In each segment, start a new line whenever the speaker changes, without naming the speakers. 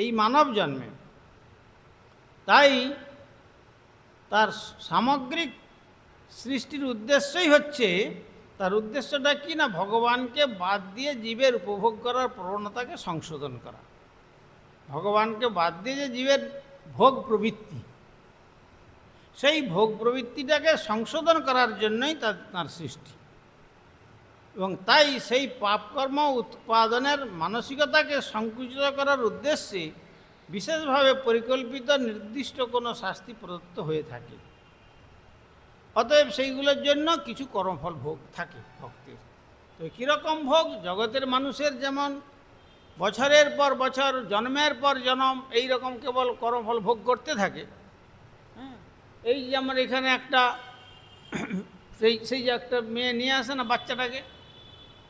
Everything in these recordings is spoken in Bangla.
এই মানব জন্মে। তাই তার সামগ্রিক সৃষ্টির উদ্দেশ্যই হচ্ছে, তার উদ্দেশ্যটা কি না, ভগবানকে বাদ দিয়ে জীবের উপভোগ করার প্রবণতাকে সংশোধন করা। ভগবানকে বাদ দিয়ে যে জীবের ভোগ প্রবৃত্তি, সেই ভোগ প্রবৃত্তিটাকে সংশোধন করার জন্যই তার সৃষ্টি। এবং তাই সেই পাপকর্ম উৎপাদনের মানসিকতাকে সংকুচিত করার উদ্দেশ্যে বিশেষভাবে পরিকল্পিত নির্দিষ্ট কোনো শাস্তি প্রদত্ত হয়ে থাকে। অতএব সেইগুলোর জন্য কিছু কর্মফল ভোগ থাকে ভক্তের। তো কীরকম ভোগ? জগতের মানুষের যেমন বছরের পর বছর, জন্মের পর জন্ম এই রকম কেবল কর্মফল ভোগ করতে থাকে। হ্যাঁ, এই যেমন এখানে একটা সেই যে একটা মেয়ে নিয়ে আসে না বাচ্চাটাকে,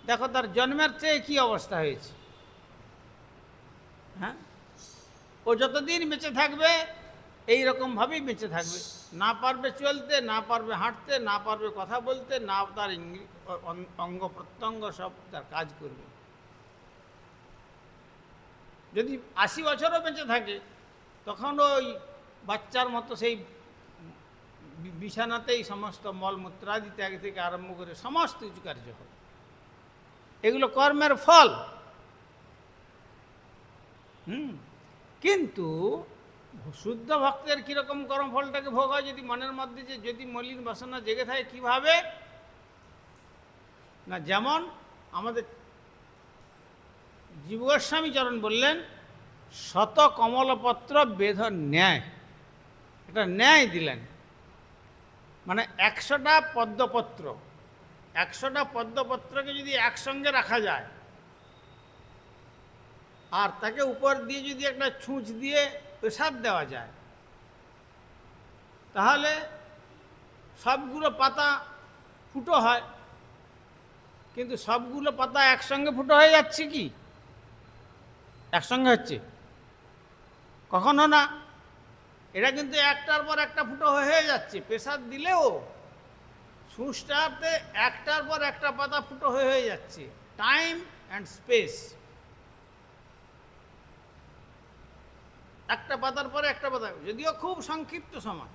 দেখো তার জন্মের চেয়ে কী অবস্থা হয়েছে। হ্যাঁ, ও যতদিন বেঁচে থাকবে এই রকমভাবেই বেঁচে থাকবে, না পারবে চলতে, না পারবে হাঁটতে, না পারবে কথা বলতে, না তার অঙ্গ প্রত্যঙ্গ সব তার কাজ করবে। যদি 80 বছরও বেঁচে থাকে তখন ওই বাচ্চার মতো সেই বিছানাতেই সমস্ত মলমূত্রাদি ত্যাগ থেকে আরম্ভ করে সমস্ত কিছু কার্য হবে। এগুলো কর্মের ফল। কিন্তু শুদ্ধ ভক্তের কীরকম কর্মফলটাকে ভোগ হয়? যদি মনের মধ্যে যদি মলিন বাসনা জেগে থাকে, কীভাবে না, যেমন আমাদের জীব গোস্বামী চরণ বললেন, শত কমলপত্র বেধ ন্যায়। এটা ন্যায় দিলেন, মানে 100টা পদ্মপত্র, 100টা পদ্মপত্রকে যদি একসঙ্গে রাখা যায় আর তাকে উপর দিয়ে যদি একটা ছুঁচ দিয়ে পেশাব দেওয়া যায়, তাহলে সবগুলো পাতা ফুটো হয়। কিন্তু সবগুলো পাতা একসঙ্গে ফুটো হয়ে যাচ্ছে কি? একসঙ্গে হচ্ছে? কখনো না। এটা কিন্তু একটার পর একটা ফুটো হয়ে যাচ্ছে। পেশাব দিলেও ছুঁচটাতে একটার পর একটা পাতা ফুটো হয়ে যাচ্ছে। টাইম অ্যান্ড স্পেস, একটা পাতার পরে একটা পাতা, যদিও খুব সংক্ষিপ্ত সময়।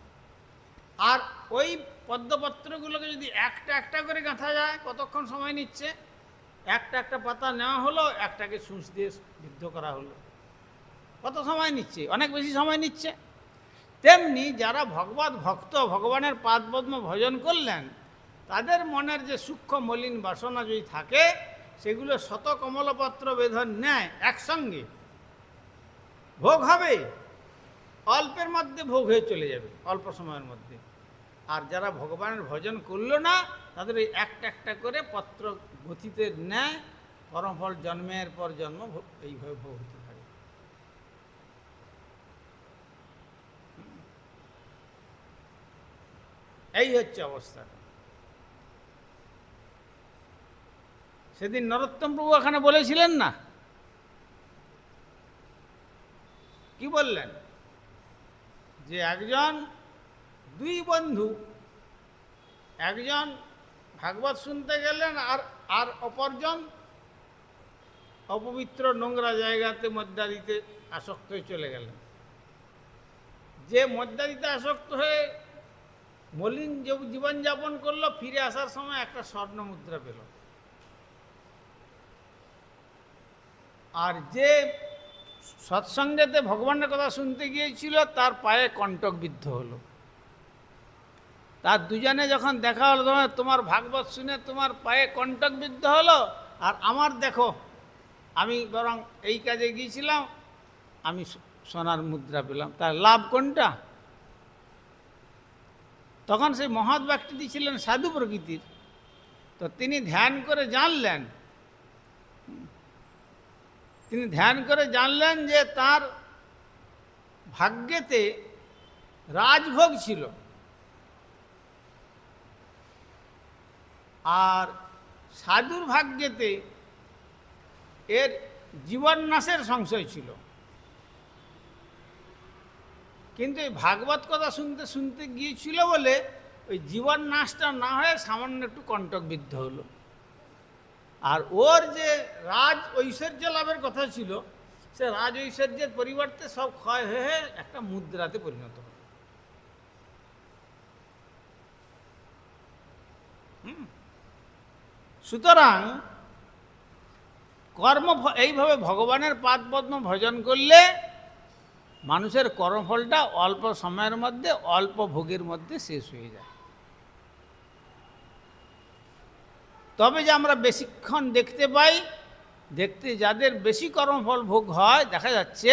আর ওই পদ্মপত্রগুলোকে যদি একটা একটা করে গাঁথা যায়, কতক্ষণ সময় নিচ্ছে? একটা একটা পাতা নেওয়া হলো, একটাকে ছুঁচ দিয়ে বিদ্ধ করা হলো, কত সময় নিচ্ছে? অনেক বেশি সময় নিচ্ছে। তেমনি যারা ভগবত ভক্ত, ভগবানের পাদপদ্ম ভজন করলেন, তাদের মনের যে সূক্ষ্ম মলিন বাসনা যদি থাকে, সেগুলো শত কমলপত্র বেধন ন্যায় একসঙ্গে ভোগ হবে, অল্পের মধ্যে ভোগ হয়ে চলে যাবে, অল্প সময়ের মধ্যে। আর যারা ভগবানের ভজন করল না, তাদের এই একটা একটা করে পত্র গতিতে ন্যায় কর্মফল জন্মের পর জন্ম এইভাবে ভোগ হতে থাকে। এই হচ্ছে অবস্থা। সেদিন নরোত্তম প্রভু এখানে বলেছিলেন না, কি বললেন? যে একজন, দুই বন্ধু, একজন ভাগবত শুনতে গেলেন আর অপরজন অপবিত্র নোংরা জায়গাতে মদ্যাদিতে আসক্ত হয়ে চলে গেলেন। যে মদ্যাদিতে আসক্ত হয়ে মলিন জীবনযাপন করলো, ফিরে আসার সময় একটা স্বর্ণ মুদ্রা পেল। আর যে সৎসঙ্গেতে ভগবানের কথা শুনতে গিয়েছিল, তার পায়ে কণ্টক বিদ্ধ হলো। তার দুজনে যখন দেখা হলো, তোমার ভাগবত শুনে তোমার পায়ে কণ্টক বিদ্ধ হলো, আর আমার দেখো, আমি বরং এই কাজে গিয়েছিলাম, আমি সোনার মুদ্রা পেলাম, তার লাভ কোনটা? তখন সেই মহৎ ব্যক্তিটি ছিলেন সাধু প্রকৃতির। তো তিনি ধ্যান করে জানলেন, যে তার ভাগ্যেতে রাজভোগ ছিল, আর সাধুর ভাগ্যেতে এর জীবন নাশের সংশয় ছিল। কিন্তু এই ভাগবত কথা শুনতে শুনতে গিয়েছিল বলে ওই জীবন নাশটা না হয়ে সামান্য একটু কণ্টকবিদ্ধ হলো। আর ওর যে রাজ ঐশ্বর্য লাভের কথা ছিল, সে রাজ ঐশ্বর্যের পরিবর্তে সব ক্ষয় হয়ে একটা মুদ্রাতে পরিণত হবে। সুতরাং এইভাবে ভগবানের পাদপদ্ম ভজন করলে মানুষের কর্মফলটা অল্প সময়ের মধ্যে অল্প ভোগের মধ্যে শেষ হয়ে যায়। তবে যে আমরা বেশিক্ষণ দেখতে পাই, যাদের বেশি কর্মফল ভোগ হয় দেখা যাচ্ছে,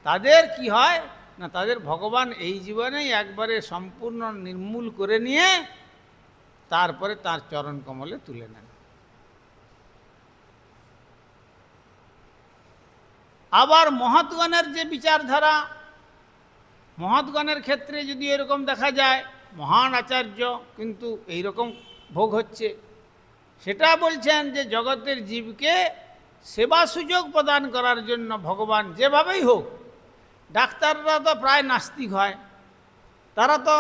তাদের কি হয় না, তাদের ভগবান এই জীবনেই একবারে সম্পূর্ণ নির্মূল করে নিয়ে তারপরে তার চরণ কমলে তুলে নেন। আবার মহৎগণের যে বিচারধারা, মহৎগণের ক্ষেত্রে যদি এরকম দেখা যায়, মহান আচার্য কিন্তু এইরকম ভোগ হচ্ছে, সেটা বলছেন যে জগতের জীবকে সেবা সুযোগ প্রদান করার জন্য ভগবান যেভাবেই হোক, ডাক্তাররা তো প্রায় নাস্তিক হয়, তারা তো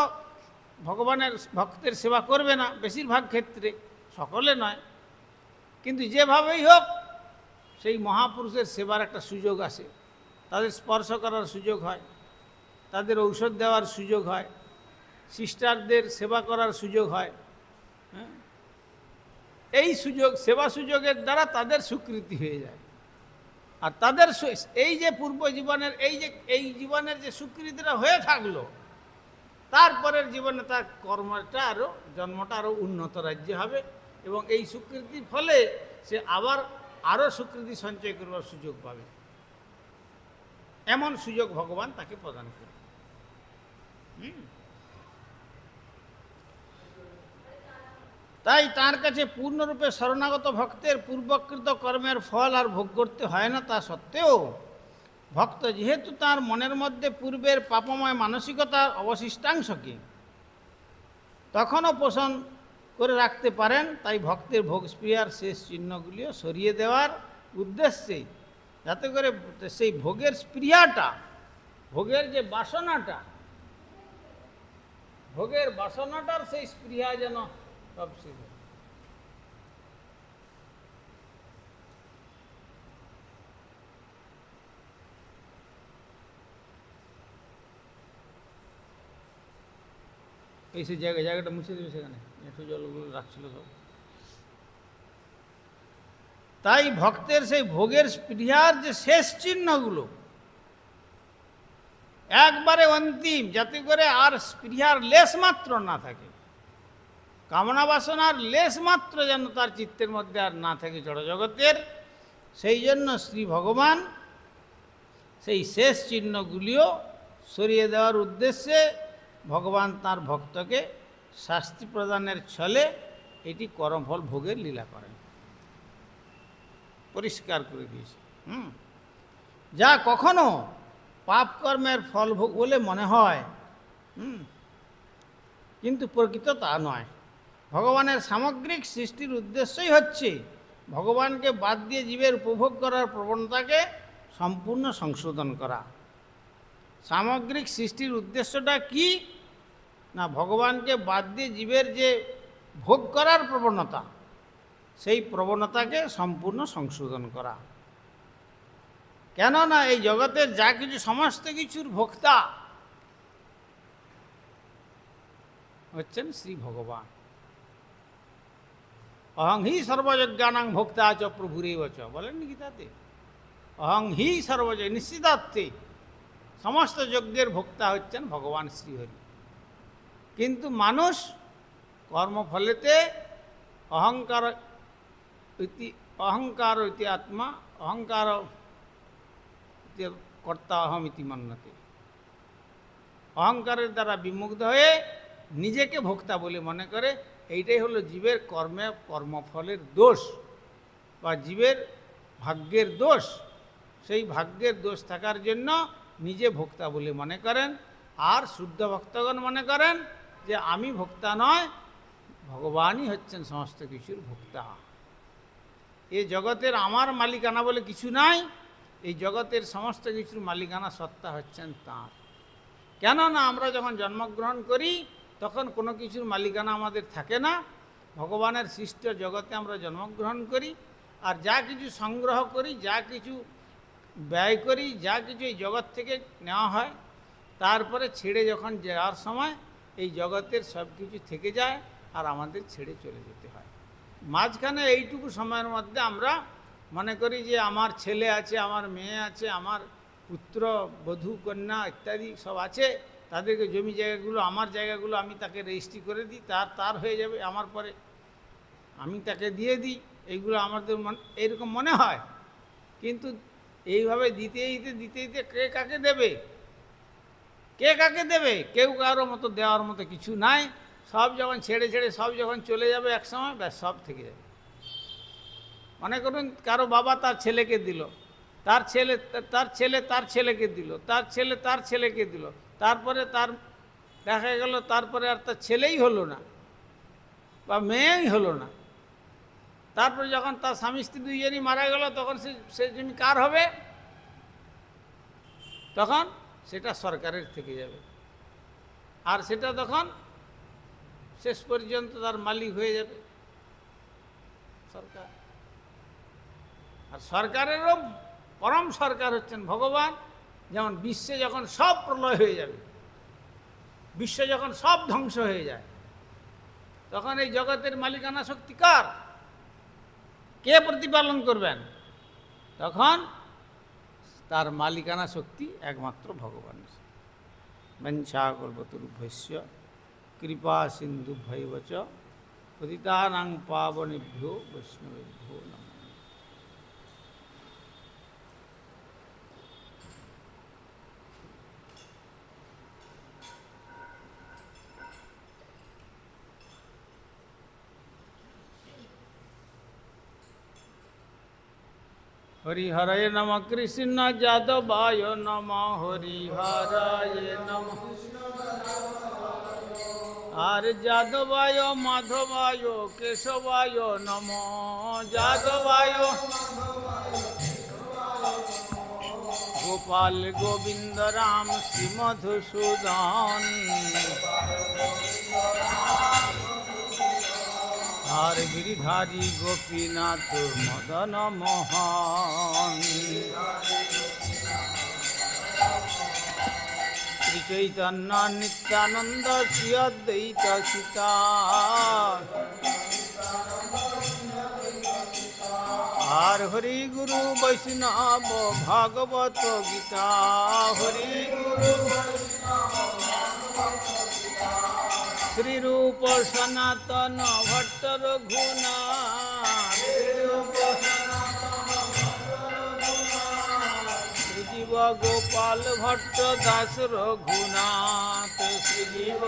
ভগবানের ভক্তের সেবা করবে না বেশিরভাগ ক্ষেত্রে, সকলে নয়, কিন্তু যেভাবেই হোক সেই মহাপুরুষের সেবার একটা সুযোগ আসে, তাদের স্পর্শ করার সুযোগ হয়, তাদের ঔষধ দেওয়ার সুযোগ হয়, সিস্টারদের সেবা করার সুযোগ হয়। হ্যাঁ, এই সুযোগ, সেবা সুযোগের দ্বারা তাদের স্বীকৃতি হয়ে যায়। আর তাদের এই যে পূর্ব জীবনের এই জীবনের যে স্বীকৃতিটা হয়ে থাকলো, তারপরের জীবনে তার কর্মটা আরও, জন্মটা আরও উন্নত রাজ্যে হবে, এবং এই স্বীকৃতির ফলে সে আবার আরও স্বীকৃতি সঞ্চয় করবার সুযোগ পাবে। এমন সুযোগ ভগবান তাকে প্রদান করে। তাই তার কাছে পূর্ণরূপে শরণাগত ভক্তের পূর্বকৃত কর্মের ফল আর ভোগ করতে হয় না। তা সত্ত্বেও ভক্ত যেহেতু তার মনের মধ্যে পূর্বের পাপময় মানসিকতার অবশিষ্টাংশকে তখনও পোষণ করে রাখতে পারেন, তাই ভক্তের ভোগস্প্রিয়ার শেষ চিহ্নগুলিও সরিয়ে দেওয়ার উদ্দেশ্যে, যাতে করে সেই ভোগের স্পৃহাটা, ভোগের যে বাসনাটা, ভোগের বাসনাটার সেই স্পৃহা যেন সব শেষ। এই সেই জায়গাটা মুছে দেবে, সেখানে একটু জলগুলো রাখছিল সব। তাই ভক্তের সেই ভোগের স্পৃহার যে শেষ চিহ্নগুলো একবারে অন্তিম, যাতে করে আর স্পৃহার লেশ মাত্র না থাকে, কামনা বাসনার লেশ মাত্র যেন তার চিত্তের মধ্যে আর না থাকে জড়জগতের, সেই জন্য শ্রী ভগবান সেই শেষ চিহ্নগুলিও সরিয়ে দেওয়ার উদ্দেশ্যে ভগবান তার ভক্তকে শাস্তি প্রদানের ছলে এটি কর্মফল ভোগের লীলা করেন, পরিষ্কার করে দিয়েছে। যা কখনো পাপ কর্মের ফল ভোগ বলে মনে হয়, কিন্তু প্রকৃত তা নয়। ভগবানের সামগ্রিক সৃষ্টির উদ্দেশ্যই হচ্ছে ভগবানকে বাদ দিয়ে জীবের উপভোগ করার প্রবণতাকে সম্পূর্ণ সংশোধন করা। সামগ্রিক সৃষ্টির উদ্দেশ্যটা কি না, ভগবানকে বাদ দিয়ে জীবের যে ভোগ করার প্রবণতা, সেই প্রবণতাকে সম্পূর্ণ সংশোধন করা। কেননা এই জগতের যা কিছু, সমস্ত কিছুর ভোক্তা হচ্ছেন শ্রী ভগবান। অহং হি সর্বযজ্ঞানাং ভোক্তা চ প্রভুরেব চ, বলেন গীতাতে। অহং হি সর্বযজ্ঞ, নিশ্চিতার্থে সমস্ত যজ্ঞের ভোক্তা হচ্ছেন ভগবান শ্রীহরি। কিন্তু মানুষ কর্মফলেতে অহংকার ইতি আত্মা, অহংকার কর্তা অহম ইতি মান্যতে, অহংকারের দ্বারা বিমুগ্ধ হয়ে নিজেকে ভোক্তা বলে মনে করে। এইটাই হলো জীবের কর্মফলের দোষ বা জীবের ভাগ্যের দোষ। সেই ভাগ্যের দোষ থাকার জন্য নিজে ভোক্তা বলে মনে করেন, আর শুদ্ধ ভক্তগণ মনে করেন যে আমি ভোক্তা নয়, ভগবানই হচ্ছেন সমস্ত কিছুর ভোক্তা। এই জগতের আমার মালিকানা বলে কিছু নাই, এই জগতের সমস্ত কিছুর মালিকানা সত্তা হচ্ছেন তাঁর। কেননা আমরা যখন জন্মগ্রহণ করি তখন কোনো কিছুর মালিকানা আমাদের থাকে না। ভগবানের সৃষ্ট জগতে আমরা জন্মগ্রহণ করি, আর যা কিছু সংগ্রহ করি, যা কিছু ব্যয় করি, যা কিছু এই জগৎ থেকে নেওয়া হয়, তারপরে ছেড়ে যখন যাওয়ার সময় এই জগতের সব কিছু থেকে যায় আর আমাদের ছেড়ে চলে যেতে হয়। মাঝখানে এইটুকু সময়ের মধ্যে আমরা মনে করি যে আমার ছেলে আছে, আমার মেয়ে আছে, আমার পুত্র বধূ কন্যা ইত্যাদি সব আছে, তাদেরকে জমি জায়গাগুলো আমার জায়গাগুলো আমি তাকে রেজিস্ট্রি করে দিই, তার হয়ে যাবে, আমার পরে আমি তাকে দিয়ে দিই, এইগুলো আমাদের এইরকম মনে হয়। কিন্তু এইভাবে দিতে দিতে কে কাকে দেবে, কে কাকে দেবে? কেউ কারো মতো দেওয়ার মতো কিছু নাই। সব যখন ছেড়ে সব যখন চলে যাবে এক সময়, ব্যাস সব থেকে যাবে। মনে করুন কারো বাবা তার ছেলেকে দিল, তার ছেলে তার ছেলেকে দিল, তার ছেলেকে দিল, তারপরে তার দেখা গেল তারপরে আর তার ছেলেই হলো না বা মেয়েই হলো না। তারপরে যখন তার স্বামী স্ত্রী দুইজনই মারা গেল, তখন সে জমি কার হবে? তখন সেটা সরকারের থেকে যাবে, আর সেটা তখন শেষ পর্যন্ত তার মালিক হয়ে যাবে সরকার। আর সরকারেরও পরম সরকার হচ্ছেন ভগবান। যেমন বিশ্বে যখন সব প্রলয় হয়ে যাবে, বিশ্ব যখন সব ধ্বংস হয়ে যায়, তখন এই জগতের মালিকানা শক্তি কার? কে প্রতিপালন করবেন? তখন তার মালিকানা শক্তি একমাত্র ভগবানের। বঞ্চাকল্পতরুভ্যশ্চ কৃপা সিন্ধুভ্যৈব চ পতিতানাং পাবনেভ্যো বৈষ্ণবেভ্যো নমঃ। হরিহরায় নম কৃষ্ণ যাদবায় নম, হরিহরায় নম। আর যাদবায় মাধবায় কেশবায় নম, যাদবায় গোপাল গোবিন্দ রাম শ্রী মধুসূদন। আর গিরিধারী গোপীনাথ মদন মোহন। শ্রী চৈতন্য নিত্যানন্দ শ্রী অদ্বৈত সীতা। আর হরি গুরু বৈষ্ণব ভাগবত গীতা। হরি গুরু শ্রী রূপ সনাতন ভট্ট রঘুনাথ। শ্রী জীব গোপাল ভট্ট দাস রঘুনাথ। শ্রী জীব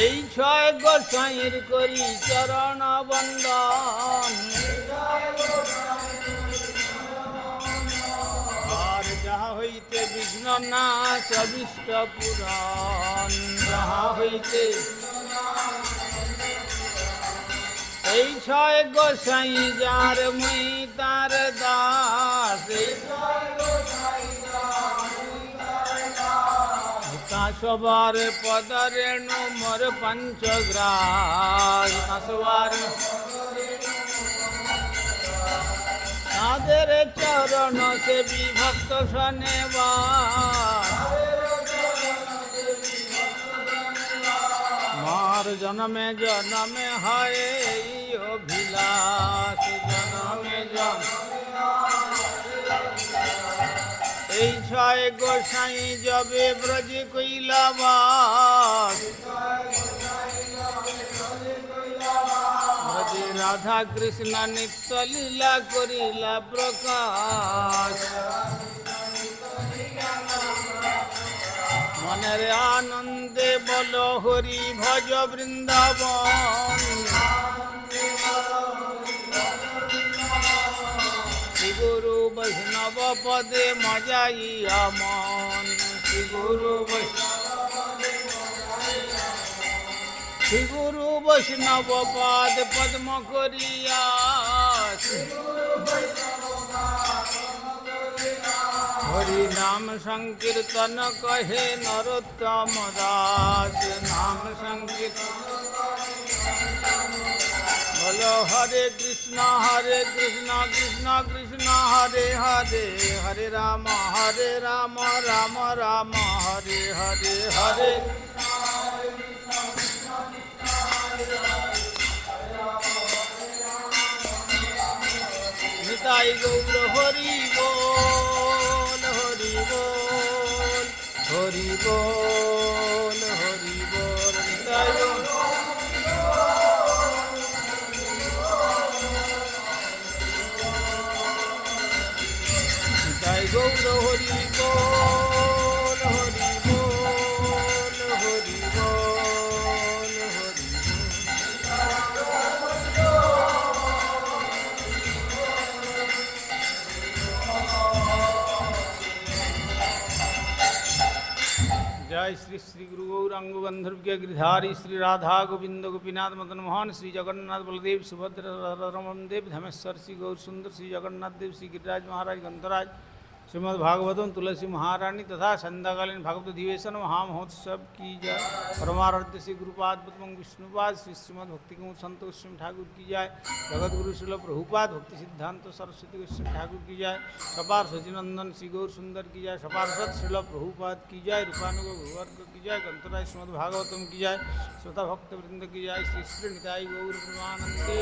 এই ছয় গোসাইর করি চরণ বন্দন। আর যাহা হইতে বিঘ্ন নাশ অভীষ্ট পুরাণ। যাহা হইতে এই ছয় গোসাই যার মুই তার দাস। সবার পদরেণু মোর পঞ্চগ্রাস। সবার তাদের চরণ সে বিভক্ত শনেবার। মার জনমে জনমে হয় এই অভিলাষ। জনমে এই ছয় গোসাই যবে ব্রজ কৈলাবাস। ব্রজে রাধা কৃষ্ণ নিত্য লীলা করিলা প্রকাশ। মনের আনন্দে বল হরি ভজ বৃন্দাবন। শ্রী গুরু বৈষ্ণব পদে মজাইয়া মন। শ্রী গুরু বৈষ্ণব পদ পদ্ম করিয়া। হরি নাম সংকীর্তন কহে নরোত্তম দাস। নাম সংকীর্তন बोलो हरे कृष्ण कृष्ण कृष्ण हरे हरे, हरे राम राम राम हरे हरे, हरे निताई गौर हरि बोल हरि बोल हरि बोल हरि बोल, निताई गौर निताई गौर हरि बोल हरि बोल हरि बोल हरि जय श्री श्री गुरु गौरांग गंधर्व के गिरधारी श्री राधा गोविंद गोपीनाथ मदन मोहन श्री जगन्नाथ बलदेव सुभद्र रमन देव धमेश्वर श्री गौर सुंदर श्री जगन्नाथ देव श्री गिरिराज महाराज गंधराज श्रीमद् भागवतम तुलसी महारानी तथा संध्याकालीन भागवत अधिवेशन महामहोत्सव की जय। परमाराध्य श्री गुरुपाद पद्मं विष्णुपाद श्री श्रीमद् भक्ति कुमार संत गोस्वामी ठाकुर की जय। जगत गुरु श्रील प्रभुपाद भक्ति सिद्धांत सरस्वती गोस्वामी ठाकुर की जय। सपार सचिनंदन श्री गौर सुंदर की जय। सपार्षद श्रील प्रभुपाद की जय। रूपानुग भूवर्ग की जय। गंतराज श्रीमद् भागवतम की जय। श्रोता भक्त वृंद की जय। श्री श्री निताई गौर प्रेमानंदे।